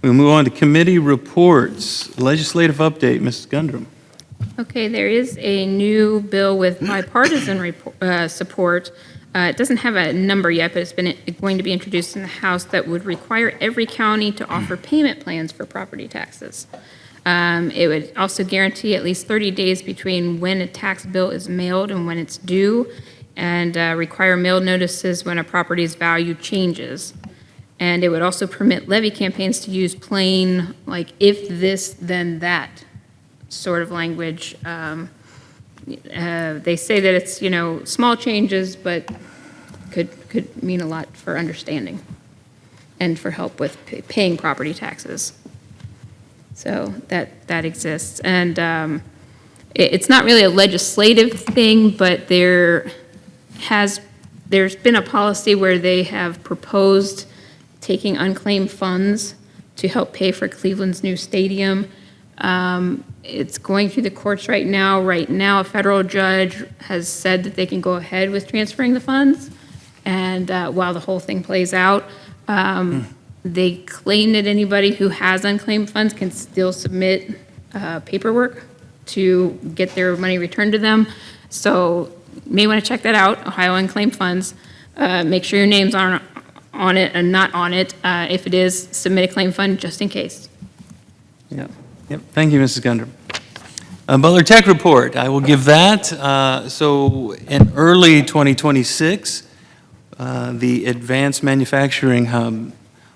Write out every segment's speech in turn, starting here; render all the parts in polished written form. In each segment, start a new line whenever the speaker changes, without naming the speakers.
We'll move on to committee reports. Legislative update, Mrs. Gundrum.
Okay, there is a new bill with bipartisan support. It doesn't have a number yet, but it's going to be introduced in the House that would require every county to offer payment plans for property taxes. It would also guarantee at least 30 days between when a tax bill is mailed and when it's due, and require mail notices when a property's value changes. And it would also permit levy campaigns to use plain, like, if this, then that sort of language. They say that it's, small changes, but could mean a lot for understanding and for help with paying property taxes. So that exists. And it's not really a legislative thing, but there's been a policy where they have proposed taking unclaimed funds to help pay for Cleveland's new stadium. It's going through the courts right now. Right now, a federal judge has said that they can go ahead with transferring the funds. And while the whole thing plays out, they claim that anybody who has unclaimed funds can still submit paperwork to get their money returned to them. So you may want to check that out, Ohio Unclaimed Funds. Make sure your name's on it and not on it. If it is, submit a claim fund just in case.
Yep. Thank you, Mrs. Gundrum. Butler Tech report. I will give that. So in early 2026, the Advanced Manufacturing Hub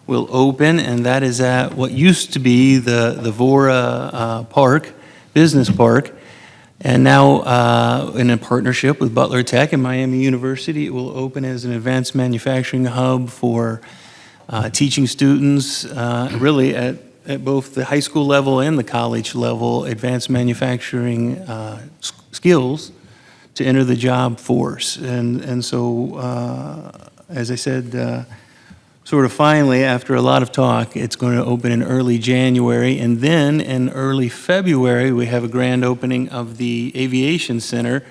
will open, and that is at what used to be the Vora Park, Business Park. And now, in a partnership with Butler Tech and Miami University, it will open as an advanced manufacturing hub for teaching students, really at both the high school level and the college level, advanced manufacturing skills to enter the job force. And so, as I said, sort of finally, after a lot of talk, it's going to open in early January. And then in early February, we have a grand opening of the Aviation Center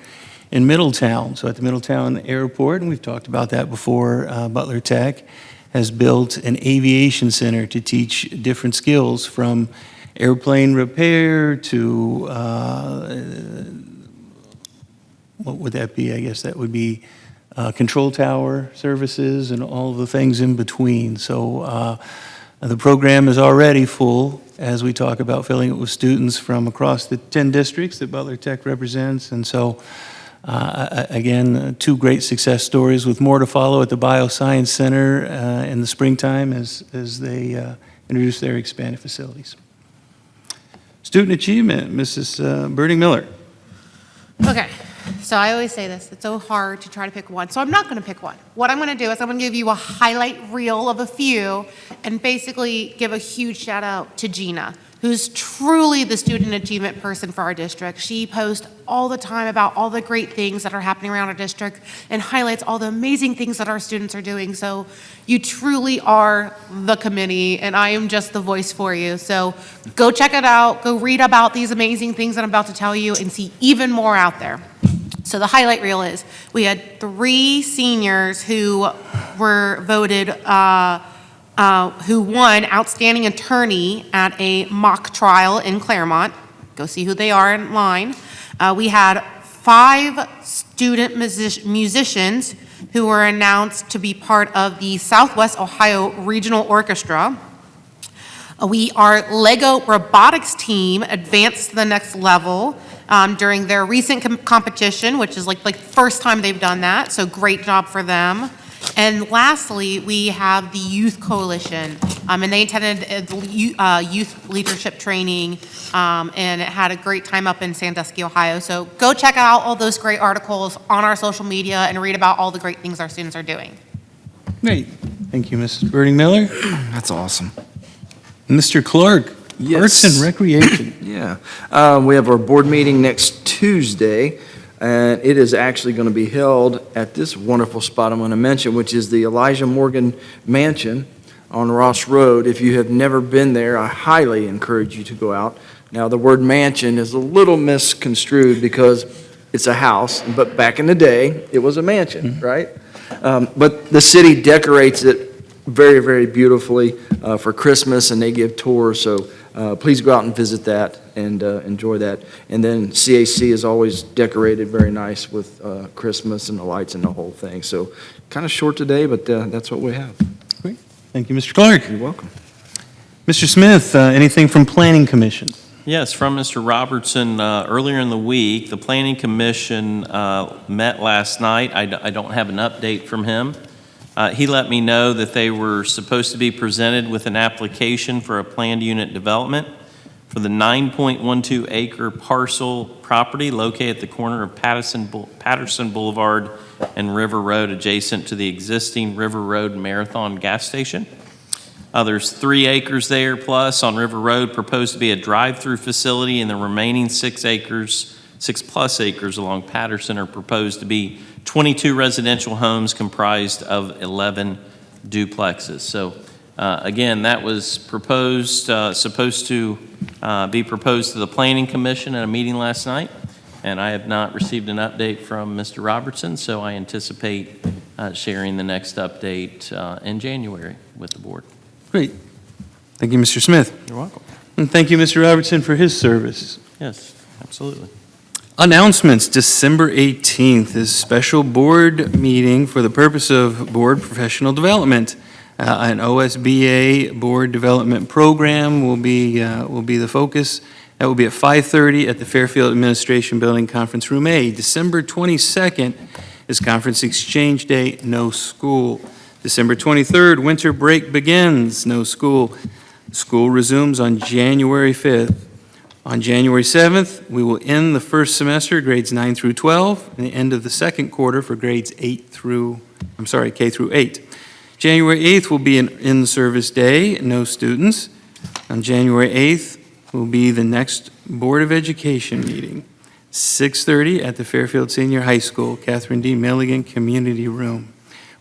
in Middletown. So at the Middletown Airport, and we've talked about that before, Butler Tech has built an aviation center to teach different skills from airplane repair to, what would that be? I guess that would be control tower services and all the things in between. So the program is already full as we talk about filling it with students from across the 10 districts that Butler Tech represents. And so, again, two great success stories with more to follow at the Bioscience Center in the springtime as they introduce their expanded facilities. Student achievement, Mrs. Birding Miller.
Okay, so I always say this, it's so hard to try to pick one, so I'm not going to pick one. What I'm going to do is I'm going to give you a highlight reel of a few and basically give a huge shout out to Gina, who's truly the student achievement person for our district. She posts all the time about all the great things that are happening around our district and highlights all the amazing things that our students are doing. So you truly are the committee, and I am just the voice for you. So go check it out, go read about these amazing things that I'm about to tell you, and see even more out there. So the highlight reel is, we had 3 seniors who were voted, who won Outstanding Attorney at a mock trial in Claremont. Go see who they are in line. We had 5 student musicians who were announced to be part of the Southwest Ohio Regional Orchestra. Our Lego robotics team advanced to the next level during their recent competition, which is like first time they've done that, so great job for them. And lastly, we have the Youth Coalition, and they attended youth leadership training, and it had a great time up in Sandusky, Ohio. So go check out all those great articles on our social media and read about all the great things our students are doing.
Great. Thank you, Mrs. Birding Miller.
That's awesome.
Mr. Clark,
Yes.
Arts and Recreation.
Yeah. We have our board meeting next Tuesday, and it is actually going to be held at this wonderful spot I'm going to mention, which is the Elijah Morgan Mansion on Ross Road. If you have never been there, I highly encourage you to go out. Now, the word mansion is a little misconstrued because it's a house, but back in the day, it was a mansion, right? But the city decorates it very, very beautifully for Christmas, and they give tours, so please go out and visit that and enjoy that. And then CAC is always decorated very nice with Christmas and the lights and the whole thing. So kind of short today, but that's what we have.
Great. Thank you, Mr. Clark.
You're welcome.
Mr. Smith, anything from Planning Commission?
Yes, from Mr. Robertson, earlier in the week, the Planning Commission met last night. I don't have an update from him. He let me know that they were supposed to be presented with an application for a planned unit development for the 9.12 acre parcel property located at the corner of Patterson Boulevard and River Road, adjacent to the existing River Road Marathon gas station. There's 3 acres there plus on River Road, proposed to be a drive-through facility, and the remaining 6 plus acres along Patterson are proposed to be 22 residential homes comprised of 11 duplexes. So again, that was proposed, supposed to be proposed to the Planning Commission at a meeting last night, and I have not received an update from Mr. Robertson, so I anticipate sharing the next update in January with the board.
Great. Thank you, Mr. Smith.
You're welcome.
And thank you, Mr. Robertson, for his service.
Yes, absolutely.
Announcements, December 18th is special board meeting for the purpose of board professional development. An OSBA board development program will be the focus. That will be at 5:30 at the Fairfield Administration Building, Conference Room A. December 22nd is Conference Exchange Day, no school. December 23rd, winter break begins, no school. School resumes on January 5th. On January 7th, we will end the first semester, grades 9 through 12, and the end of the second quarter for grades K through 8. January 8th will be an in-service day, no students. On January 8th will be the next Board of Education meeting, 6:30 at the Fairfield Senior High School, Catherine D. Milligan Community Room.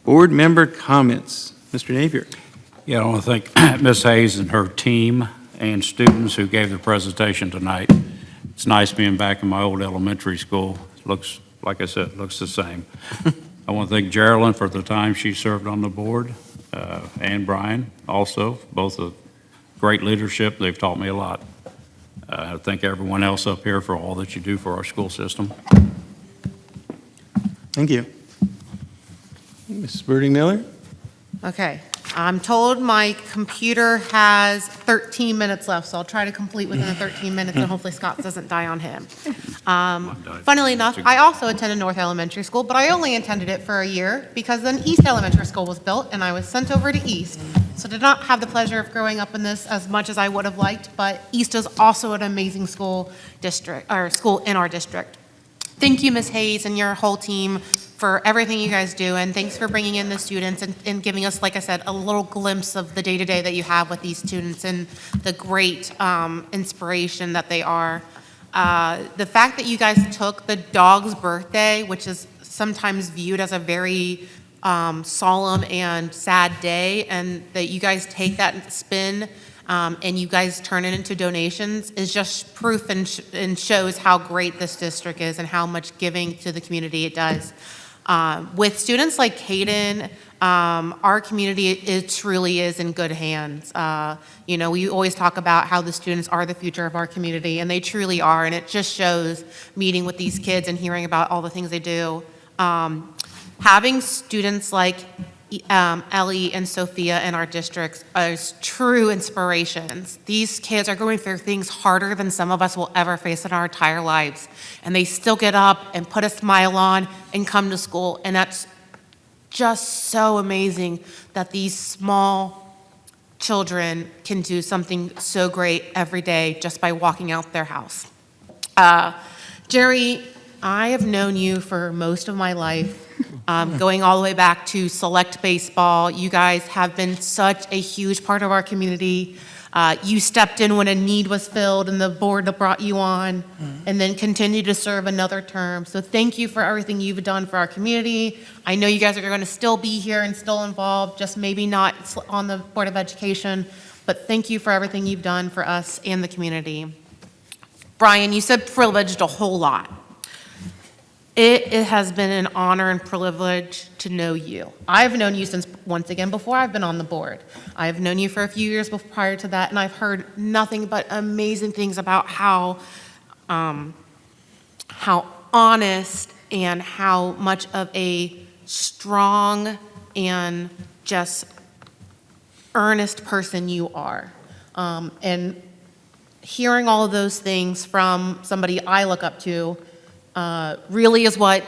Board member comments. Mr. Napier.
Yeah, I want to thank Ms. Hayes and her team and students who gave the presentation tonight. It's nice being back in my old elementary school. It looks, like I said, looks the same. I want to thank Geraldine for the time she served on the board, and Brian also, both of great leadership. They've taught me a lot. I thank everyone else up here for all that you do for our school system.
Thank you. Mrs. Birding Miller?
Okay, I'm told my computer has 13 minutes left, so I'll try to complete within the 13 minutes, and hopefully Scott doesn't die on him. Funnily enough, I also attended North Elementary School, but I only attended it for a year because then East Elementary School was built, and I was sent over to East. So did not have the pleasure of growing up in this as much as I would have liked, but East is also an amazing school district, or school in our district. Thank you, Ms. Hayes, and your whole team for everything you guys do, and thanks for bringing in the students and giving us, like I said, a little glimpse of the day-to-day that you have with these students and the great inspiration that they are. The fact that you guys took the dog's birthday, which is sometimes viewed as a very solemn and sad day, and that you guys take that spin and you guys turn it into donations is just proof and shows how great this district is and how much giving to the community it does. With students like Caden, our community, it truly is in good hands. You know, we always talk about how the students are the future of our community, and they truly are, and it just shows meeting with these kids and hearing about all the things they do. Having students like Ellie and Sophia in our districts as true inspirations. These kids are going through things harder than some of us will ever face in our entire lives, and they still get up and put a smile on and come to school, and that's just so amazing that these small children can do something so great every day just by walking out their house. Jerry, I have known you for most of my life. Going all the way back to select baseball. You guys have been such a huge part of our community. You stepped in when a need was filled and the board brought you on, and then continued to serve another term. So thank you for everything you've done for our community. I know you guys are going to still be here and still involved, just maybe not on the Board of Education, but thank you for everything you've done for us and the community. Brian, you said privileged a whole lot. It has been an honor and privilege to know you. I've known you since, once again, before I've been on the board. I've known you for a few years prior to that, and I've heard nothing but amazing things about how honest and how much of a strong and just earnest person you are. And hearing all of those things from somebody I look up to really is what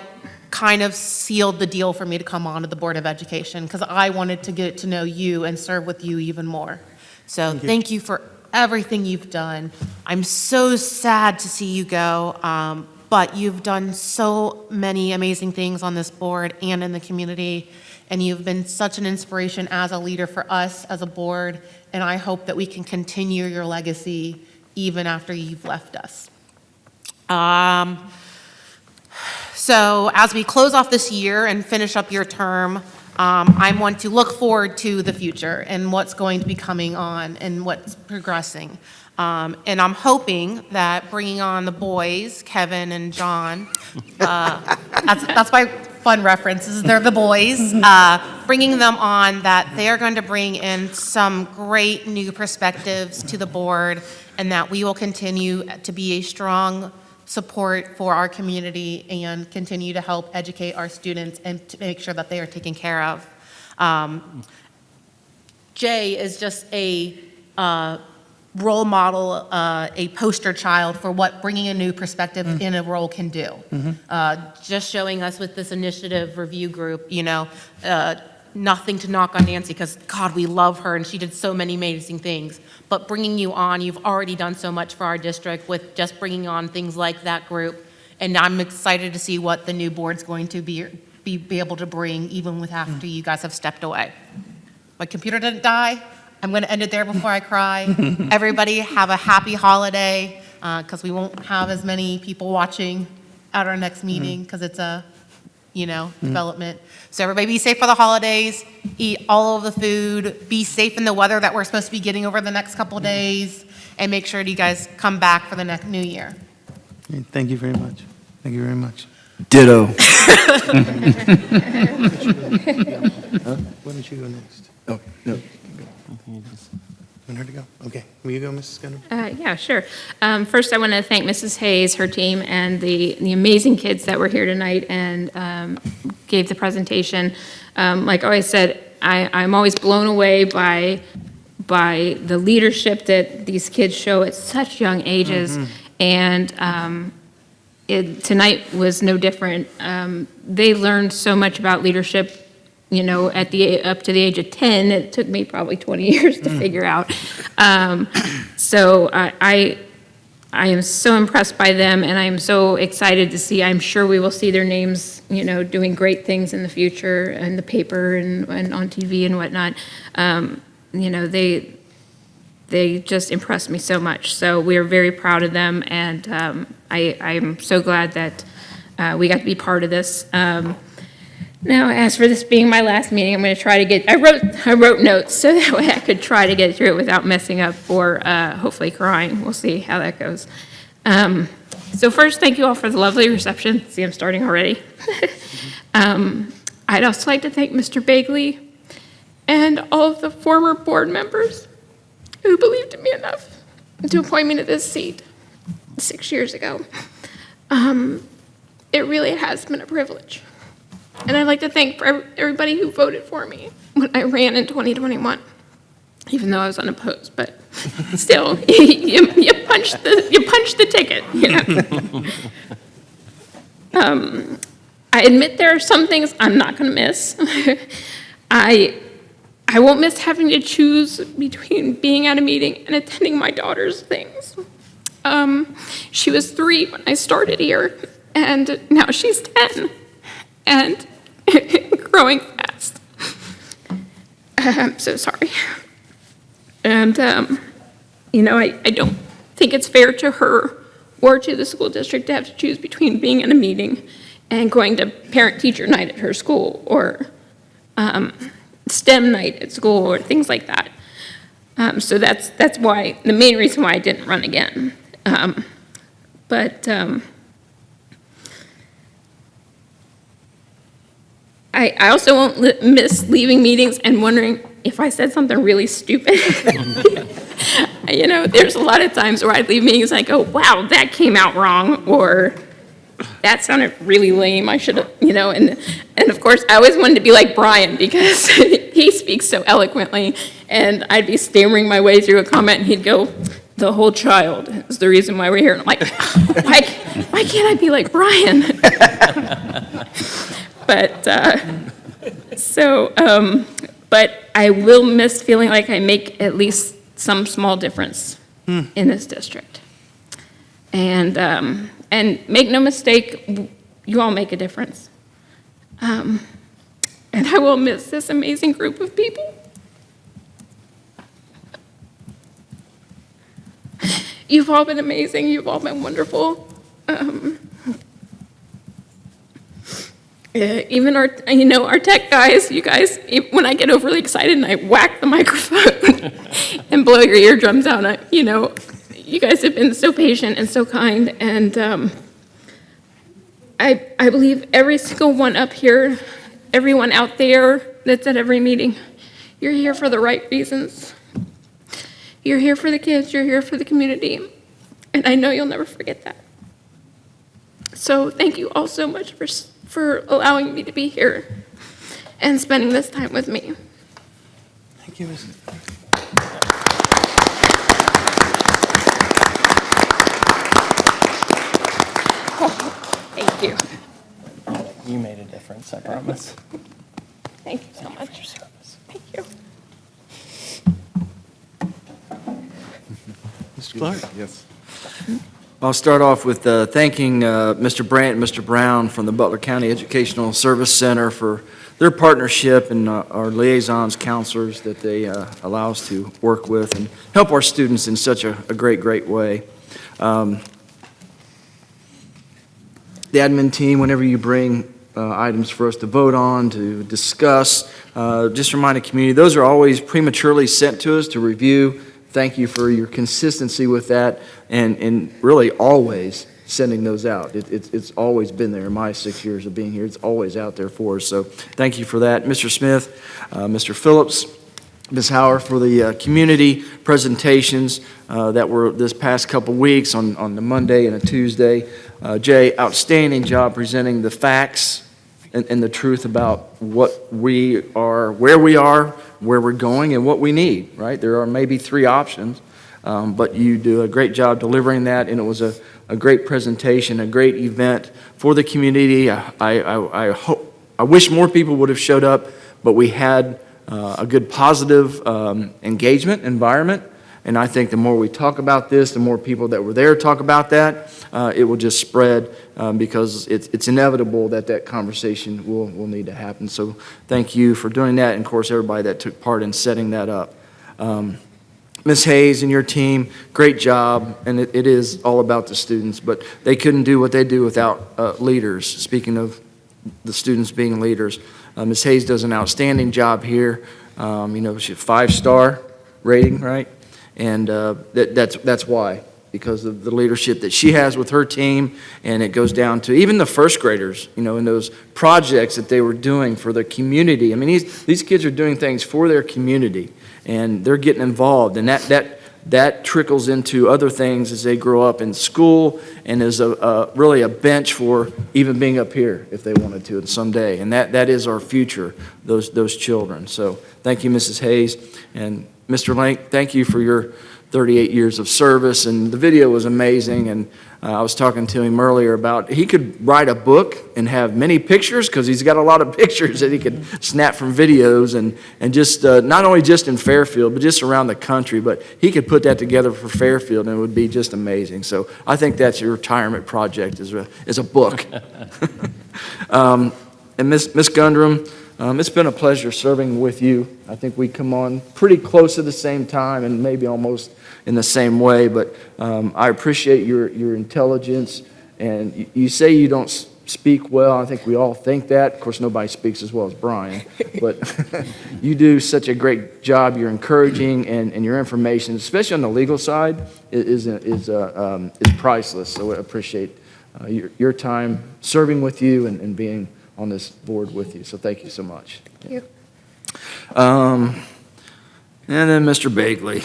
kind of sealed the deal for me to come on to the Board of Education, because I wanted to get to know you and serve with you even more. So thank you for everything you've done. I'm so sad to see you go, but you've done so many amazing things on this board and in the community, and you've been such an inspiration as a leader for us as a board, and I hope that we can continue your legacy even after you've left us. So as we close off this year and finish up your term, I want to look forward to the future and what's going to be coming on and what's progressing. And I'm hoping that bringing on the boys, Kevin and John, that's my fun references, they're the boys, bringing them on, that they are going to bring in some great new perspectives to the board, and that we will continue to be a strong support for our community and continue to help educate our students and to make sure that they are taken care of. Jay is just a role model, a poster child for what bringing a new perspective in a role can do. Just showing us with this initiative review group, nothing to knock on Nancy, because God, we love her and she did so many amazing things. But bringing you on, you've already done so much for our district with just bringing on things like that group. And I'm excited to see what the new board's going to be able to bring, even with after you guys have stepped away. My computer didn't die. I'm going to end it there before I cry. Everybody have a happy holiday, because we won't have as many people watching at our next meeting, because it's a, development. So everybody be safe for the holidays, eat all of the food, be safe in the weather that we're supposed to be getting over the next couple of days, and make sure you guys come back for the next new year.
Thank you very much. Thank you very much.
Ditto.
Why don't you go next?
Oh, no.
Want her to go? Okay. Will you go, Mrs. Gunner?
Yeah, sure. First, I want to thank Mrs. Hayes, her team, and the amazing kids that were here tonight and gave the presentation. Like I always said, I'm always blown away by the leadership that these kids show at such young ages. And tonight was no different. They learned so much about leadership, up to the age of 10, it took me probably 20 years to figure out. So I am so impressed by them, and I am so excited to see, I'm sure we will see their names, doing great things in the future, in the paper and on TV and whatnot. They just impressed me so much. So we are very proud of them, and I'm so glad that we got to be part of this. Now, as for this being my last meeting, I'm going to try to get, I wrote notes so that way I could try to get through it without messing up or hopefully crying. We'll see how that goes. So first, thank you all for the lovely reception. See, I'm starting already. I'd also like to thank Mr. Bagley and all of the former board members who believed in me enough to appoint me to this seat 6 years ago. It really has been a privilege. And I'd like to thank everybody who voted for me when I ran in 2021, even though I was unopposed. But still, you punch the ticket. I admit there are some things I'm not going to miss. I won't miss having to choose between being at a meeting and attending my daughter's things. She was 3 when I started here, and now she's 10. And growing fast. I'm so sorry. And, I don't think it's fair to her or to the school district to have to choose between being in a meeting and going to parent-teacher night at her school or STEM night at school or things like that. So that's why, the main reason why I didn't run again. I also won't miss leaving meetings and wondering if I said something really stupid. You know, there's a lot of times where I leave meetings and I go, wow, that came out wrong, or that sounded really lame, I should have, you know, and of course, I always wanted to be like Brian because he speaks so eloquently, and I'd be stammering my way through a comment, and he'd go, the whole child is the reason why we're here. And I'm like, why can't I be like Brian? But I will miss feeling like I make at least some small difference in this district. And make no mistake, you all make a difference. And I will miss this amazing group of people. You've all been amazing. You've all been wonderful. Even our tech guys, you guys, when I get overly excited and I whack the microphone and blow your eardrums out, you guys have been so patient and so kind. And I believe every single one up here, everyone out there that's at every meeting, you're here for the right reasons. You're here for the kids, you're here for the community, and I know you'll never forget that. So thank you all so much for allowing me to be here and spending this time with me.
Thank you, Ms.
Thank you.
You made a difference, I promise.
Thank you so much. Thank you.
Mr. Clark?
Yes. I'll start off with thanking Mr. Brandt and Mr. Brown from the Butler County Educational Service Center for their partnership and our liaisons, counselors that they allow us to work with and help our students in such a great way. The admin team, whenever you bring items for us to vote on, to discuss, just remind the community, those are always prematurely sent to us to review. Thank you for your consistency with that and really always sending those out. It's always been there in my 6 years of being here. It's always out there for us. So thank you for that. Mr. Smith, Mr. Phillips, Ms. Hauer for the community presentations that were this past couple weeks on the Monday and a Tuesday. Jay, outstanding job presenting the facts and the truth about what we are, where we're going, and what we need, right? There are maybe three options, but you do a great job delivering that, and it was a great presentation, a great event for the community. I wish more people would have showed up, but we had a good positive engagement environment. And I think the more we talk about this, the more people that were there talk about that, it will just spread because it's inevitable that conversation will need to happen. So thank you for doing that, and of course everybody that took part in setting that up. Ms. Hayes and your team, great job, and it is all about the students, but they couldn't do what they do without leaders. Speaking of the students being leaders, Ms. Hayes does an outstanding job here. She's a 5-star rating, right? And that's why, because of the leadership that she has with her team, and it goes down to even the first graders, in those projects that they were doing for the community. I mean, these kids are doing things for their community, and they're getting involved, and that trickles into other things as they grow up in school, and is really a bench for even being up here if they wanted to someday. And that is our future, those children. So thank you, Mrs. Hayes. And Mr. Link, thank you for your 38 years of service, and the video was amazing, and I was talking to him earlier about he could write a book and have many pictures because he's got a lot of pictures that he could snap from videos and just not only just in Fairfield, but just around the country, but he could put that together for Fairfield and it would be just amazing. So I think that's your retirement project is a book. And Ms. Gundrum, it's been a pleasure serving with you. I think we come on pretty close at the same time and maybe almost in the same way, but I appreciate your intelligence. And you say you don't speak well. I think we all think that. Of course, nobody speaks as well as Brian, but you do such a great job. You're encouraging, and your information, especially on the legal side, is priceless. So I appreciate your time serving with you and being on this board with you, so thank you so much.
Thank you.
And then Mr. Bagley.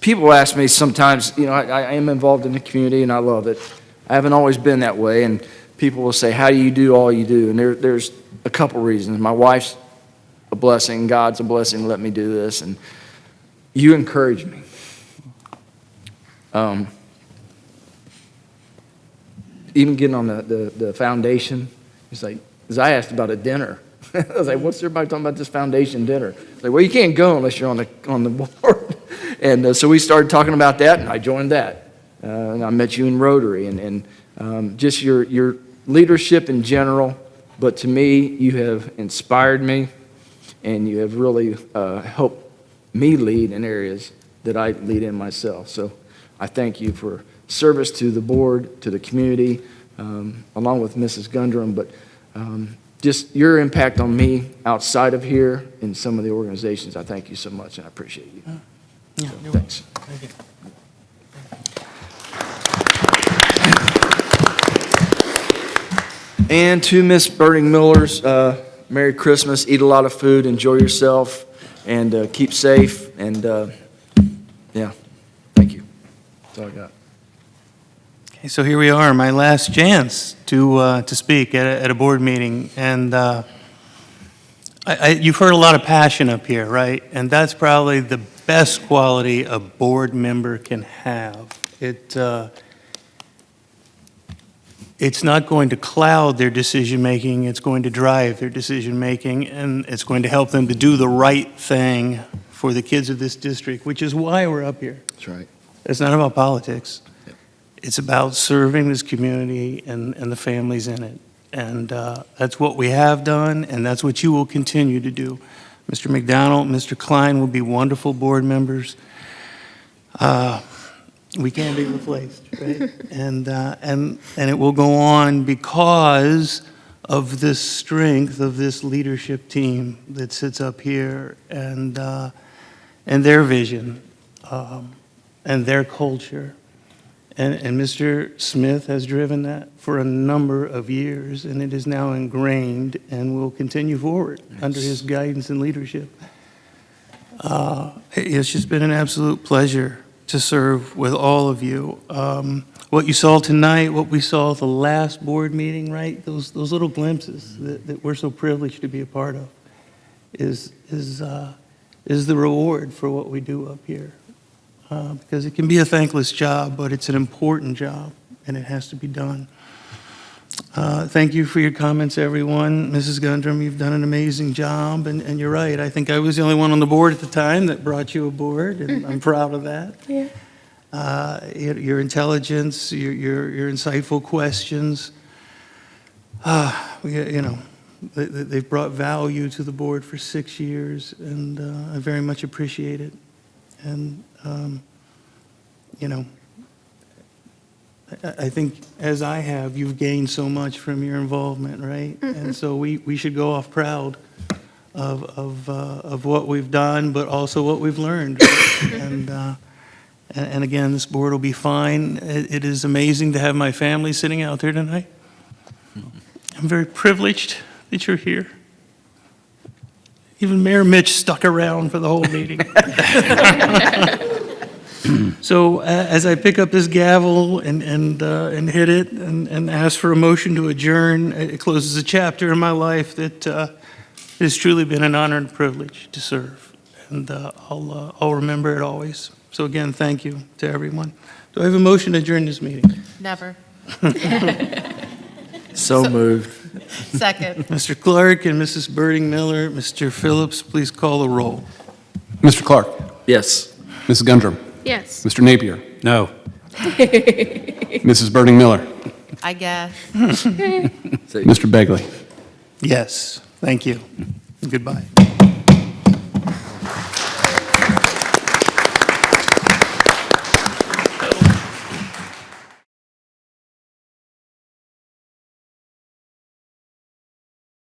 People ask me sometimes, I am involved in the community and I love it. I haven't always been that way, and people will say, how do you do all you do? And there's a couple reasons. My wife's a blessing, God's a blessing to let me do this, and you encourage me. Even getting on the foundation, it's like, because I asked about a dinner. I was like, what's everybody talking about this foundation dinner? It's like, well, you can't go unless you're on the board. And so we started talking about that, and I joined that. And I met you in Rotary, and just your leadership in general. But to me, you have inspired me, and you have really helped me lead in areas that I lead in myself. So I thank you for service to the board, to the community, along with Mrs. Gundrum, but just your impact on me outside of here in some of the organizations. I thank you so much, and I appreciate you. So, thanks. And to Miss Birding Miller's, Merry Christmas, eat a lot of food, enjoy yourself, and keep safe, and yeah, thank you. That's all I got.
Okay, so here we are, my last chance to speak at a board meeting, and you've heard a lot of passion up here, right? And that's probably the best quality a board member can have. It's not going to cloud their decision-making, it's going to drive their decision-making, and it's going to help them to do the right thing for the kids of this district, which is why we're up here.
That's right.
It's not about politics.
Yep.
It's about serving this community and the families in it. And that's what we have done, and that's what you will continue to do. Mr. McDonald, Mr. Klein will be wonderful board members. We can't be replaced, right? And it will go on because of this strength of this leadership team that sits up here, and their vision, and their culture. And Mr. Smith has driven that for a number of years, and it is now ingrained and will continue forward under his guidance and leadership. It's just been an absolute pleasure to serve with all of you. What you saw tonight, what we saw at the last board meeting, right? Those little glimpses that we're so privileged to be a part of is the reward for what we do up here. Because it can be a thankless job, but it's an important job, and it has to be done. Thank you for your comments, everyone. Mrs. Gundrum, you've done an amazing job, and you're right. I think I was the only one on the board at the time that brought you aboard, and I'm proud of that.
Yeah.
Your intelligence, your insightful questions, they've brought value to the board for 6 years, and I very much appreciate it. And, I think, as I have, you've gained so much from your involvement, right?
Mm-hmm.
And so we should go off proud of what we've done, but also what we've learned. And again, this board will be fine. It is amazing to have my family sitting out there tonight. I'm very privileged that you're here. Even Mayor Mitch stuck around for the whole meeting. So as I pick up this gavel and hit it and ask for a motion to adjourn, it closes a chapter in my life that has truly been an honor and privilege to serve. And I'll remember it always. So again, thank you to everyone. Do I have a motion to adjourn this meeting?
Never.
So moved.
Second.
Mr. Clark and Mrs. Birding Miller, Mr. Phillips, please call the roll.
Mr. Clark,
Yes.
Mrs. Gundrum,
Yes.
Mr. Napier,
No.
Mrs. Birding Miller,
I guess.
Mr. Begley.
Yes, thank you. Goodbye.